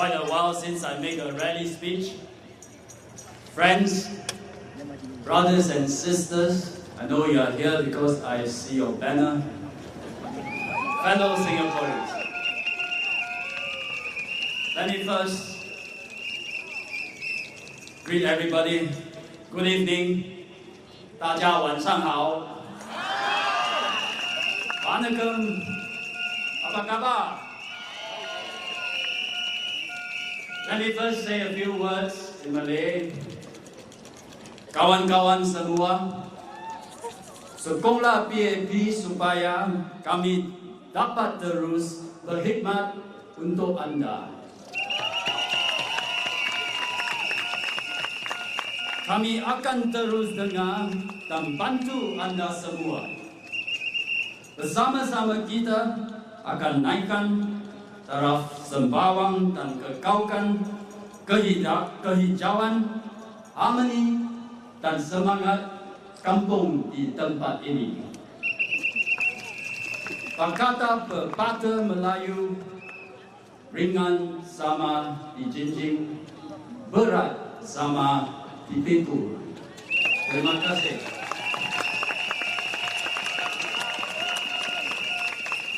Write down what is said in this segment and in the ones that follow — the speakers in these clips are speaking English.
quite a while since I make a rally speech. Friends, brothers and sisters, I know you are here because I see your banner. Fellow Singaporeans, let me first greet everybody. Good evening. 大家晚上好。Waalaikum. Apa kabar? Let me first say a few words in Malay. Kawan-kawan semua, sekolah PAP supaya kami dapat terus berkhidmat untuk Anda. Kami akan terus dengar dan bantu Anda semua. Bersama-sama kita akan naikkan taraf sembawang dan kekalkan kehijauan, harmoni dan semangat kampung di tempat ini. Kata pepatah Melayu, ringan sama dijinjing, berat sama dipikul. Terima kasih.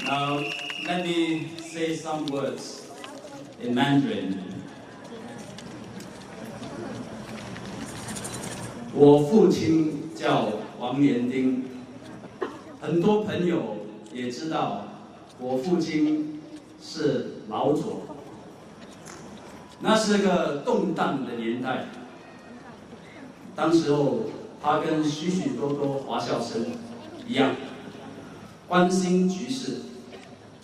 Now, let me say some words in Mandarin. 我父亲叫王延丁，很多朋友也知道我父亲是老左。那是个动荡的年代，当时候他跟许许多多华校生一样，关心局势，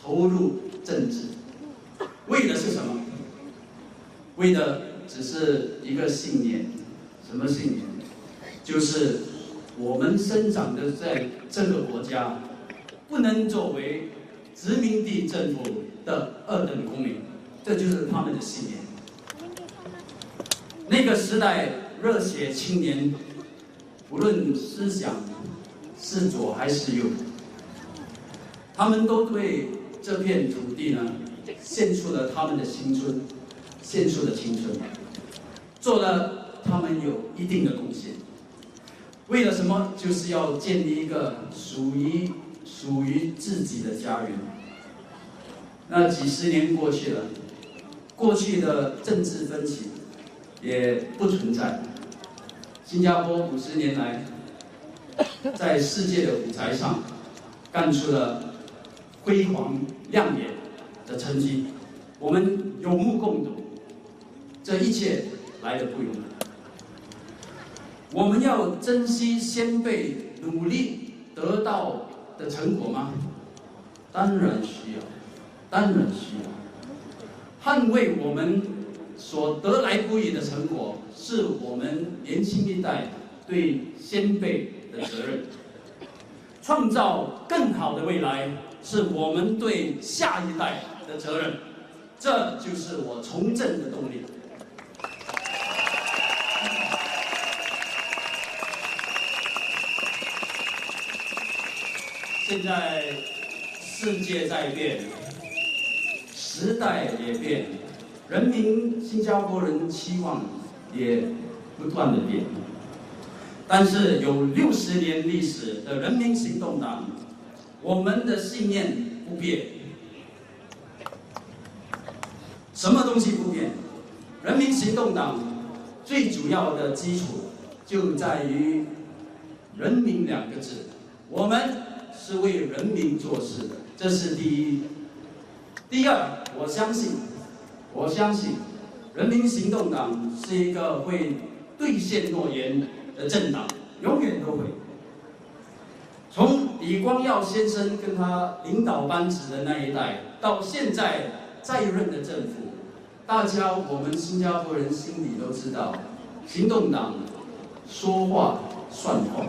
投入政治，为的是什么？为的只是一个信念，什么信念？就是我们生长的在这个国家，不能作为殖民地政府的二等公民，这就是他们的信念。那个时代，热血青年，无论思想是左还是右，他们都对这片土地呢，献出了他们的青春，献出了青春，做了他们有一定的贡献。为了什么？就是要建立一个属于自己的家园。那几十年过去了，过去的政治分歧也不存在。新加坡50年来，在世界的舞台上干出了辉煌亮眼的成绩，我们有目共睹。这一切来得不容易。我们要珍惜先辈努力得到的成果吗？当然需要，当然需要。捍卫我们所得来不易的成果，是我们年轻一代对先辈的责任。创造更好的未来，是我们对下一代的责任。这就是我从政的动力。现在世界在变，时代也变，新加坡人期望也不断的变。但是有60年历史的人民行动党，我们的信念不变。什么东西不变？人民行动党最主要的基础就在于“人民”2个字。我们是为人民做事的，这是第一。第二，我相信，人民行动党是一个会兑现诺言的政党，永远都会。从李光耀先生跟他领导班子的那一代，到现在在任的政府，我们新加坡人心里都知道，行动党说话算话。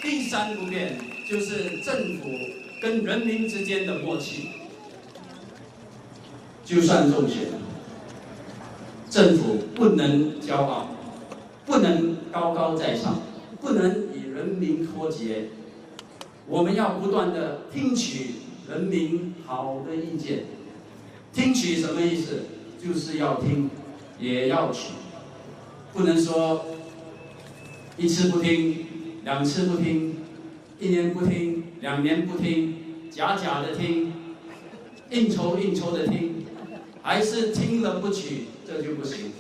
第三不变就是政府跟人民之间的默契。就算中选，政府不能骄傲，不能高高在上，不能与人民脱节。我们要不断的听取人民好的意见。听取什么意思？就是要听，也要取，不能说一次不听，两次不听，一年不听，2年不听，假的听，应酬的听，还是听了不取，这就不行。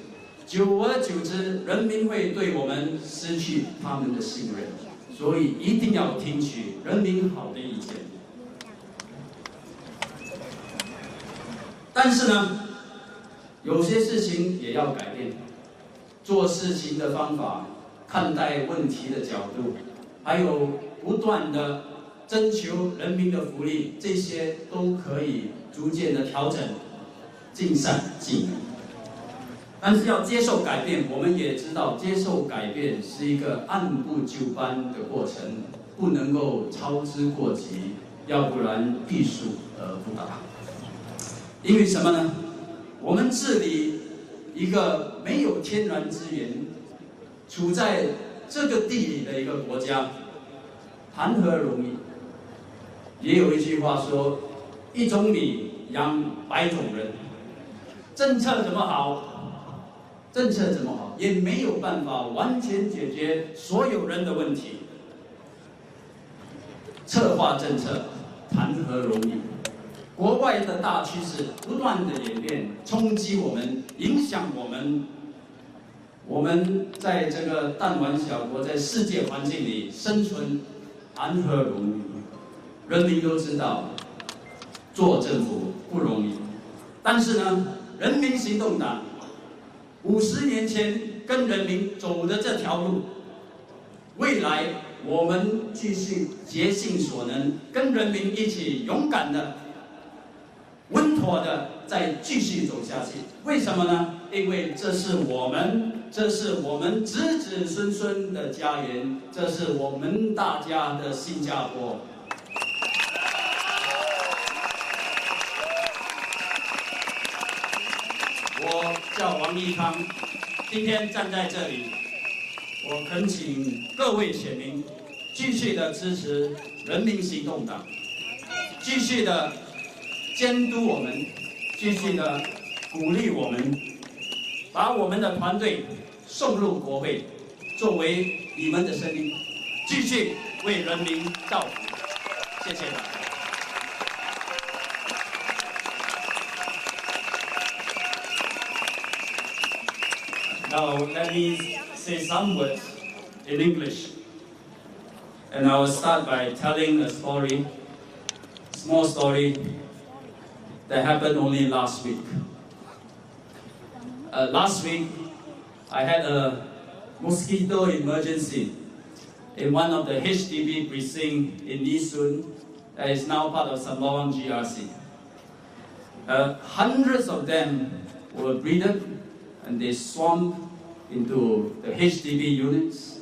久而久之，人民会对我们失去他们的信任，所以一定要听取人民好的意见。但是呢，有些事情也要改变，做事情的方法，看待问题的角度，还有不断的征求人民的福利，这些都可以逐渐的调整，尽善尽美。但是要接受改变，我们也知道，接受改变是一个按部就班的过程，不能够操之过急，要不然必树而不达。因为什么呢？我们治理一个没有天然资源、处在这个地理的一个国家，谈何容易？也有一句话说：“一种米养100种人。”政策怎么好？政策怎么好，也没有办法完全解决所有人的问题。策划政策谈何容易？国外的大趋势不断的演变，冲击我们，影响我们。我们在这个弹丸小国，在世界环境里生存，谈何容易？人民都知道，做政府不容易。但是呢，人民行动党50年前跟人民走的这条路，未来我们继续竭尽所能，跟人民一起勇敢的、稳妥的再继续走下去。为什么呢？因为这是我们子子孙孙的家园，这是我们大家的新加坡。我叫王一康，今天站在这里，我恳请各位选民继续的支持人民行动党，继续的监督我们，继续的鼓励我们，把我们的团队送入国会，作为你们的声音，继续为人民造福。谢谢大家。Now let me say some words in English, and I will start by telling a story, small story that happened only last week. Last week, I had a mosquito emergency in one of the HDB precincts in Yisun that is now part of Sembawang GRC. Hundreds of them were breeded and they swarmed into the HDB units.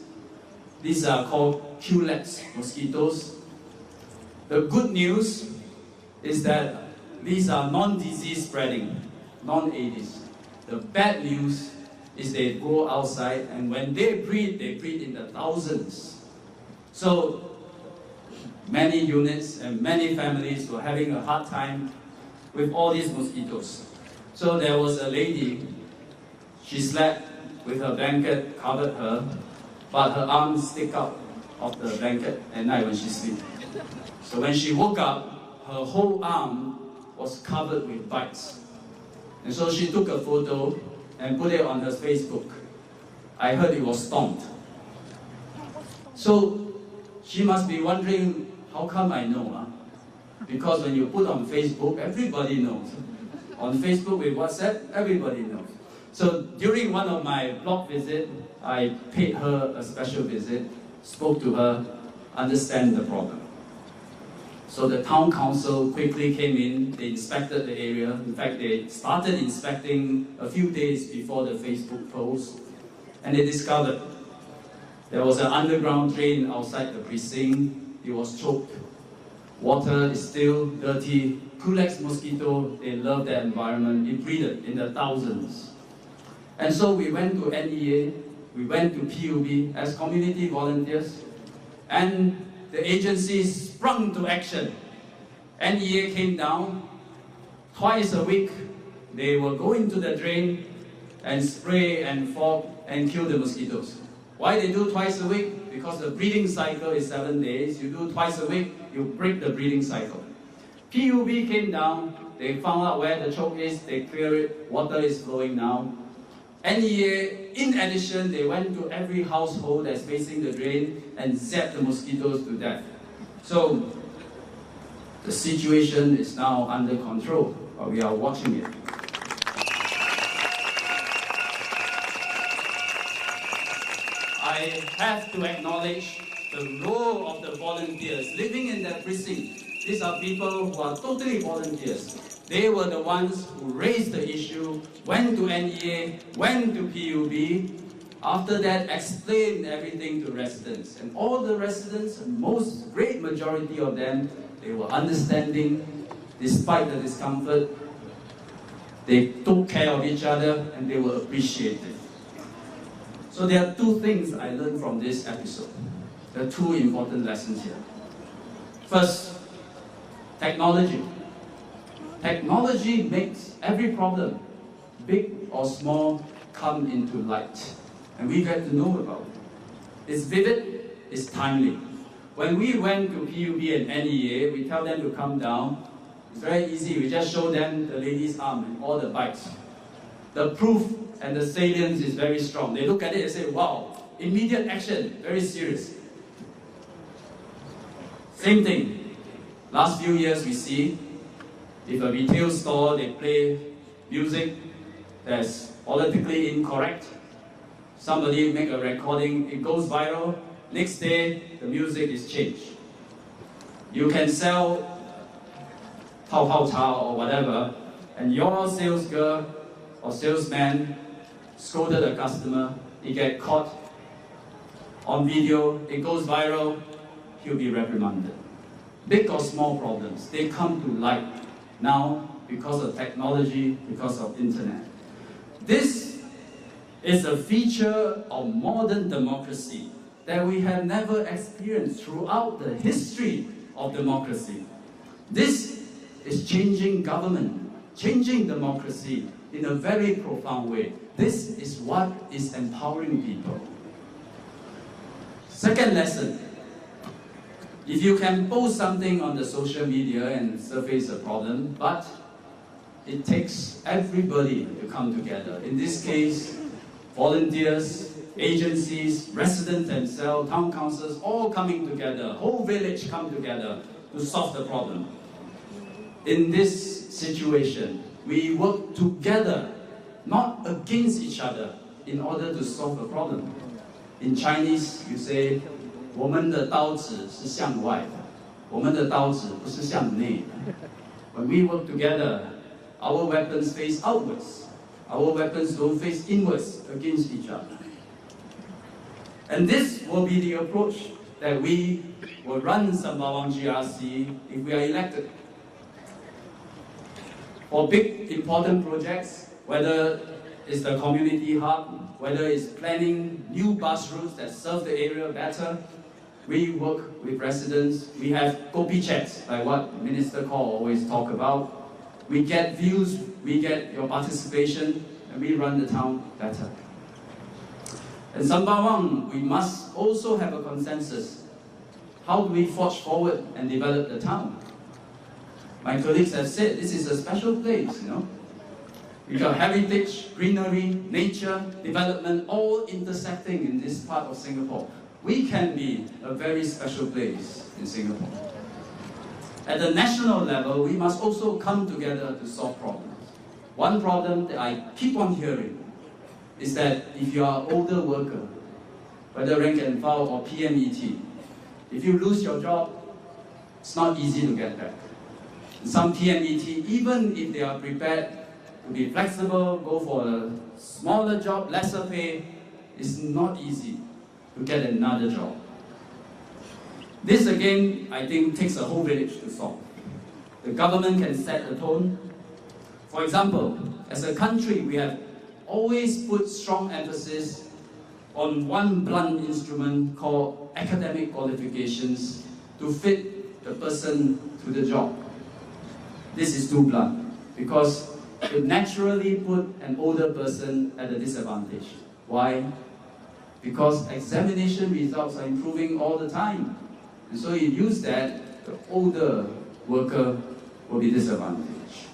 These are called Culex mosquitoes. The good news is that these are non-disease spreading, non-Aedes. The bad news is they go outside, and when they breed in the thousands. So many units and many families were having a hard time with all these mosquitoes. So there was a lady, she slept with her blanket covered her, but her arms stick out of the blanket at night when she sleeps. So when she woke up, her whole arm was covered with bites. And so she took a photo and put it on her Facebook. I heard it was stomped. So she must be wondering, how come I know? Huh? Because when you put on Facebook, everybody knows. On Facebook with WhatsApp, everybody knows. So during one of my blog visits, I paid her a special visit, spoke to her, understand the problem. So the town council quickly came in, they inspected the area. In fact, they started inspecting a few days before the Facebook post, and they discovered there was an underground drain outside the precinct. It was choked. Water is still dirty. Culex mosquito, they love that environment. It breeded in the thousands. And so we went to NEA, we went to PUB as community volunteers, and the agencies sprung to action. NEA came down. Twice a week, they will go into the drain and spray and fog and kill the mosquitoes. Why they do twice a week? Because the breeding cycle is 7 days. You do twice a week, you break the breeding cycle. PUB came down, they found out where the choke is, they clear it, water is flowing now. NEA, in addition, they went to every household that's facing the drain and zapped the mosquitoes to death. So, the situation is now under control, but we are watching it. I have to acknowledge the role of the volunteers living in that precinct. These are people who are totally volunteers. They were the ones who raised the issue, went to NEA, went to PUB. After that, explained everything to residents. And all the residents, most great majority of them, they were understanding despite the discomfort. They took care of each other and they were appreciated. So there are two things I learned from this episode. There are two important lessons here. First, technology. Technology makes every problem, big or small, come into light. And we get to know about it. It's vivid, it's timely. When we went to PUB and NEA, we tell them to come down. It's very easy, we just show them the lady's arm and all the bites. The proof and the salience is very strong. They look at it and say, wow, immediate action, very serious. Same thing. Last few years we see, if a retail store, they play music that's politically incorrect, somebody make a recording, it goes viral, next day the music is changed. You can sell Tao Pao Cha or whatever, and your sales girl or salesman scolded a customer, he get caught on video, it goes viral, he'll be reprimanded. Big or small problems, they come to light now because of technology, because of internet. This is a feature of modern democracy that we have never experienced throughout the history of democracy. This is changing government, changing democracy in a very profound way. This is what is empowering people. Second lesson, if you can post something on the social media and surface a problem, but it takes everybody to come together. In this case, volunteers, agencies, residents themselves, town councils, all coming together, whole village come together to solve the problem. In this situation, we work together, not against each other, in order to solve a problem. In Chinese, you say, 我们的刀子是向外的，我们的刀子不是向内的。When we work together, our weapons face outwards. Our weapons don't face inwards against each other. And this will be the approach that we will run Sembawang GRC if we are elected. For big, important projects, whether it's the community hub, whether it's planning new bus routes that serve the area better, we work with residents. We have kopi chats, like what Minister Call always talk about. We get views, we get your participation, and we run the town better. In Sembawang, we must also have a consensus. How do we forge forward and develop the town? My colleagues have said this is a special place, you know. We got heritage, greenery, nature, development, all intersecting in this part of Singapore. We can be a very special place in Singapore. At the national level, we must also come together to solve problems. One problem that I keep on hearing is that if you are an older worker, whether rank and file or PMET, if you lose your job, it's not easy to get back. Some PMET, even if they are prepared to be flexible, go for a smaller job, lesser pay, it's not easy to get another job. This again, I think, takes a whole village to solve. The government can set a tone. For example, as a country, we have always put strong emphasis on one blunt instrument called academic qualifications to fit the person to the job. This is too blunt because it naturally put an older person at a disadvantage. Why? Because examination results are improving all the time. And so you use that, the older worker will be disadvantaged.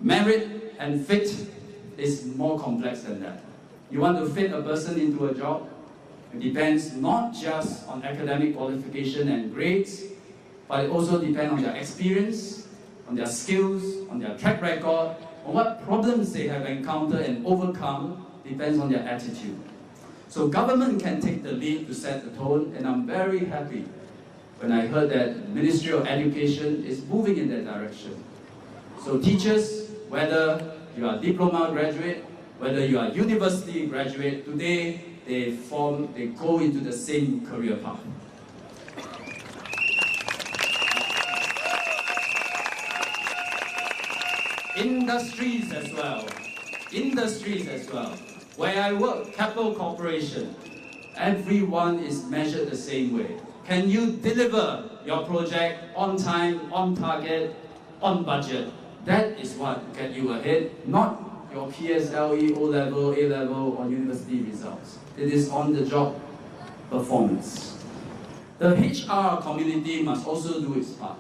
Merit and fit is more complex than that. You want to fit a person into a job, it depends not just on academic qualification and grades, but it also depends on their experience, on their skills, on their track record, on what problems they have encountered and overcome, depends on their attitude. So government can take the lead to set the tone, and I'm very happy when I heard that Ministry of Education is moving in that direction. So teachers, whether you are diploma graduate, whether you are university graduate, today they go into the same career path. Industries as well. Where I work, Capital Corporation, everyone is measured the same way. Can you deliver your project on time, on target, on budget? That is what gets you ahead, not your PSLE, O-level, A-level, or university results. It is on-the-job performance. The HR community must also do its part.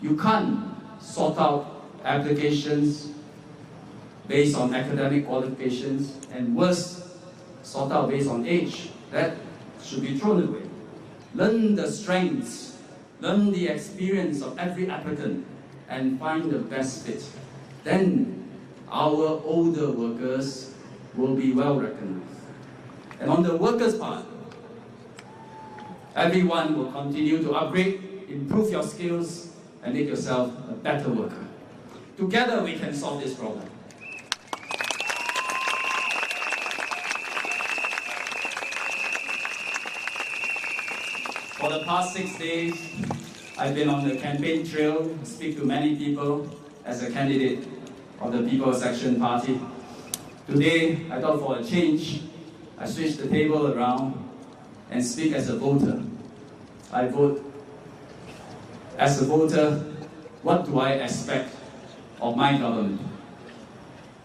You can't sort out applications based on academic qualifications, and worse, sort out based on age. That should be thrown away. Learn the strengths, learn the experience of every applicant, and find the best fit. Then our older workers will be well recognized. And on the workers' part, everyone will continue to upgrade, improve your skills, and make yourself a better worker. Together we can solve this problem. For the past 6 days, I've been on the campaign trail, speak to many people as a candidate of the People's Action Party. Today, I thought for a change, I switched the table around and speak as a voter. I vote. As a voter, what do I expect of my government?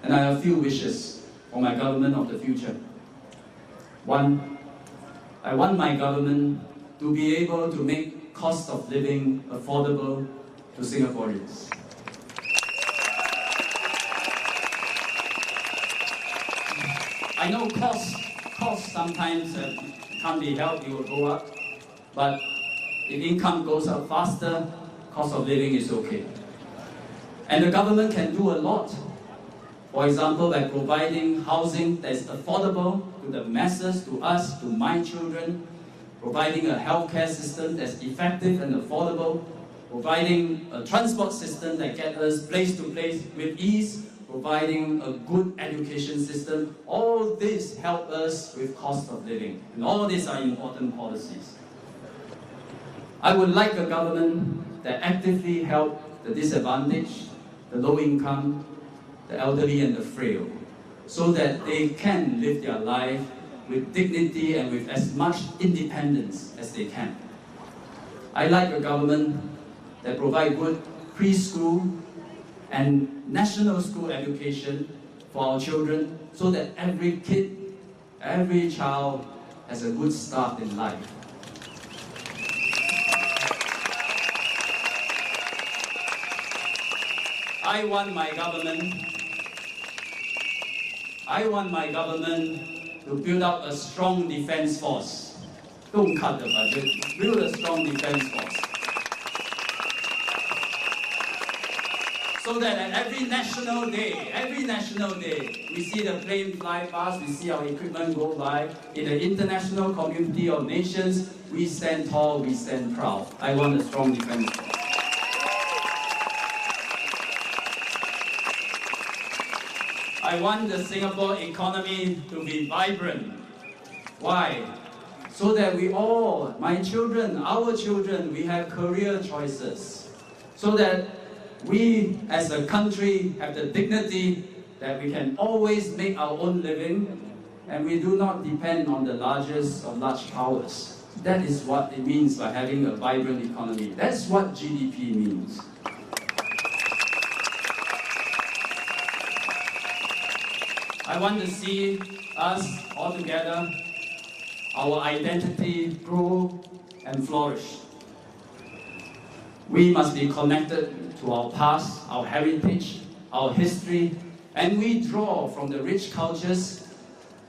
And I have a few wishes for my government of the future. One, I want my government to be able to make cost of living affordable to Singaporeans. I know costs sometimes can't be helped, it will go up, but if income goes up faster, cost of living is okay. And the government can do a lot. For example, by providing housing that is affordable to the masses, to us, to my children, providing a healthcare system that's effective and affordable, providing a transport system that gets us place to place with ease, providing a good education system. All this help us with cost of living. And all these are important policies. I would like a government that actively help the disadvantaged, the low income, the elderly and the frail, so that they can live their life with dignity and with as much independence as they can. I like a government that provides good preschool and national school education for our children, so that every kid, every child has a good start in life. I want my government to build up a strong defense force. Don't cut the budget, build a strong defense force. So that at every national day, we see the plane fly past, we see our equipment go by. In the international community of nations, we stand tall, we stand proud. I want a strong defense force. I want the Singapore economy to be vibrant. Why? So that we all, my children, our children, we have career choices. So that we as a country have the dignity that we can always make our own living and we do not depend on the largest of large powers. That is what it means by having a vibrant economy. That's what GDP means. I want to see us all together, our identity grow and flourish. We must be connected to our past, our heritage, our history, and we draw from the rich cultures,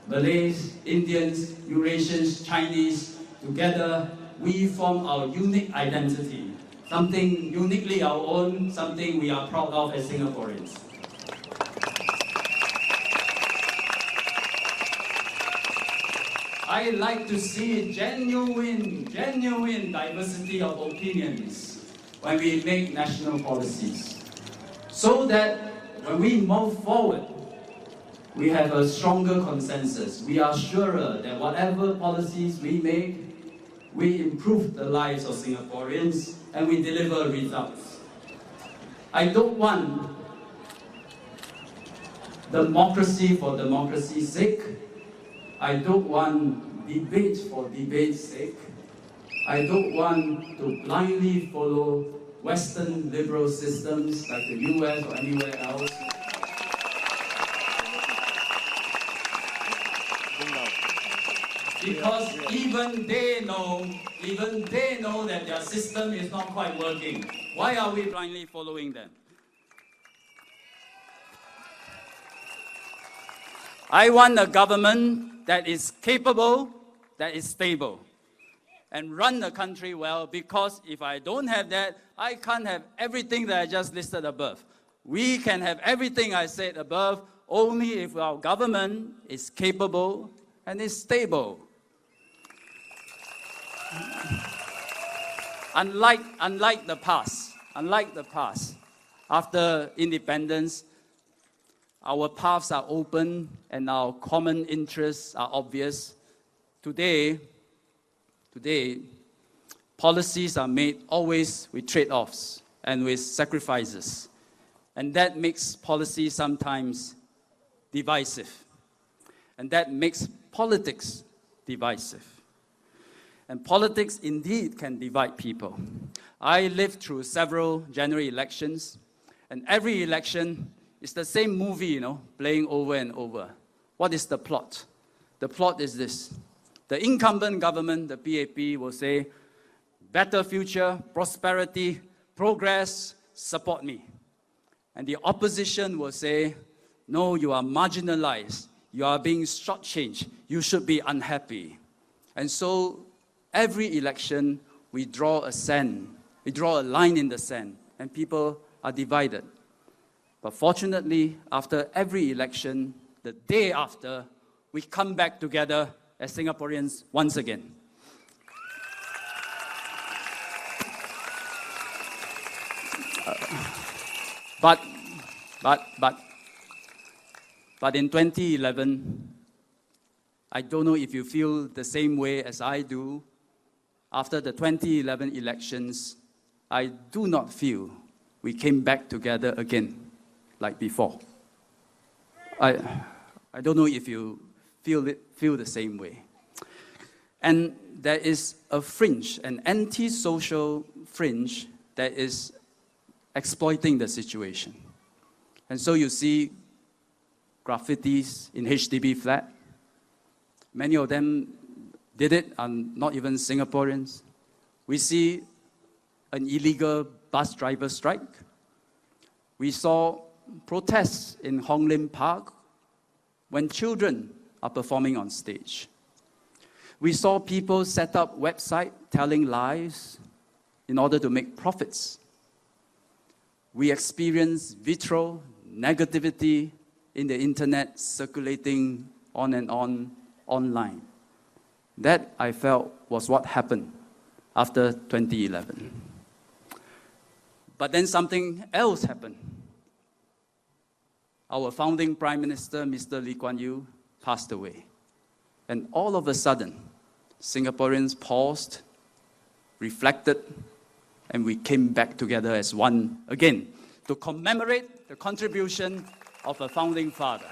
Malays, Indians, Eurasians, Chinese. Together, we form our unique identity, something uniquely our own, something we are proud of as Singaporeans. I like to see genuine diversity of opinions when we make national policies, so that when we move forward, we have a stronger consensus. We are surer that whatever policies we make, we improve the lives of Singaporeans and we deliver results. I don't want democracy for democracy's sake. I don't want debate for debate's sake. I don't want to blindly follow Western liberal systems like the US or anywhere else. Because even they know that their system is not quite working. Why are we blindly following them? I want a government that is capable, that is stable, and run the country well, because if I don't have that, I can't have everything that I just listed above. We can have everything I said above only if our government is capable and is stable. Unlike the past, after independence, our paths are open and our common interests are obvious. Today, policies are made always with trade-offs and with sacrifices. And that makes policy sometimes divisive. And that makes politics divisive. And politics indeed can divide people. I lived through several general elections, and every election is the same movie, playing over and over. What is the plot? The plot is this. The incumbent government, the PAP, will say, better future, prosperity, progress, support me. And the opposition will say, no, you are marginalized. You are being shortchanged. You should be unhappy. And so every election, we draw a line in the sand, and people are divided. But fortunately, after every election, the day after, we come back together as Singaporeans once again. But in 2011, I don't know if you feel the same way as I do. After the 2011 elections, I do not feel we came back together again like before. I don't know if you feel the same way. And there is a fringe, an anti-social fringe that is exploiting the situation. And so you see graffitis in HDB flat. Many of them did it are not even Singaporeans. We see an illegal bus driver strike. We saw protests in Hong Lim Park when children are performing on stage. We saw people set up websites telling lies in order to make profits. We experienced vitriol, negativity in the internet circulating on and on online. That, I felt, was what happened after 2011. But then something else happened. Our founding Prime Minister, Mr. Lee Kuan Yew, passed away. And all of a sudden, Singaporeans paused, reflected, and we came back together as one again to commemorate the contribution of a founding father.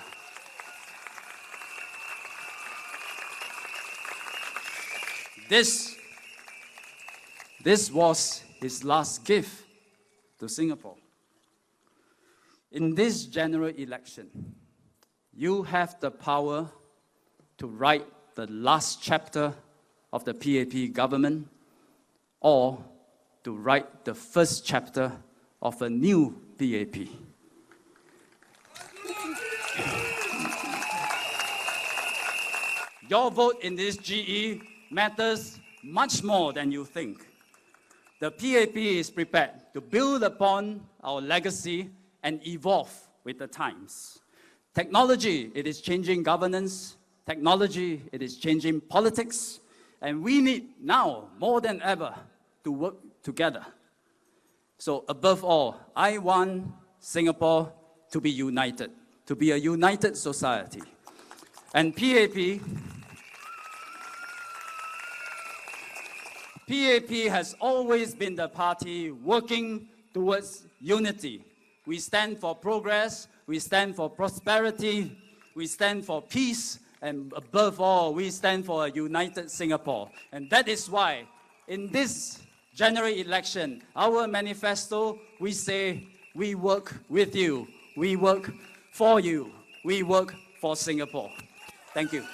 This was his last gift to Singapore. In this general election, you have the power to write the last chapter of the PAP government or to write the first chapter of a new PAP. Your vote in this GE matters much more than you think. The PAP is prepared to build upon our legacy and evolve with the times. Technology, it is changing governance. Technology, it is changing politics. And we need now, more than ever, to work together. So above all, I want Singapore to be united, to be a united society. And PAP has always been the party working towards unity. We stand for progress, we stand for prosperity, we stand for peace, and above all, we stand for a united Singapore. And that is why, in this general election, our manifesto, we say, we work with you, we work for you, we work for Singapore. Thank you.